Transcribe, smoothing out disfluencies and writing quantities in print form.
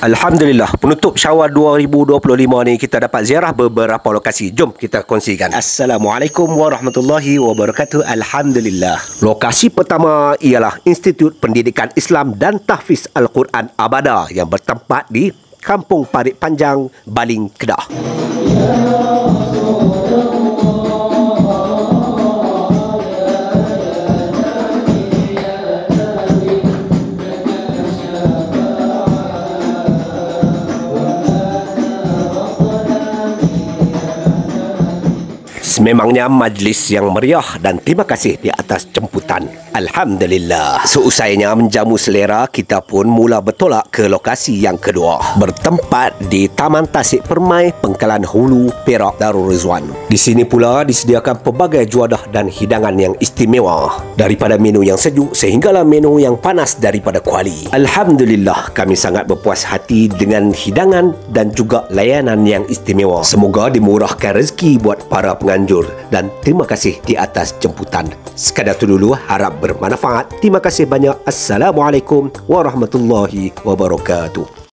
Alhamdulillah, penutup Syawal 2025 ni kita dapat ziarah beberapa lokasi. Jom kita kongsikan. Assalamualaikum warahmatullahi wabarakatuh. Alhamdulillah. Lokasi pertama ialah Institut Pendidikan Islam dan Tahfiz Al-Quran Abada yang bertempat di Kampung Parit Panjang, Baling, Kedah. Sememangnya majlis yang meriah dan terima kasih di atas jemputan. Alhamdulillah. Seusainya menjamu selera, kita pun mula bertolak ke lokasi yang kedua. Bertempat di Taman Tasik Permai, Pengkalan Hulu, Perak, Darul Rizwan. Di sini pula disediakan pelbagai juadah dan hidangan yang istimewa. Daripada menu yang sejuk sehinggalah menu yang panas daripada kuali. Alhamdulillah, kami sangat berpuas hati dengan hidangan dan juga layanan yang istimewa. Semoga dimurahkan rezeki buat para penganjur dan terima kasih di atas jemputan. Sekadar itu dulu, harap bermanfaat. Terima kasih banyak. Assalamualaikum warahmatullahi wabarakatuh.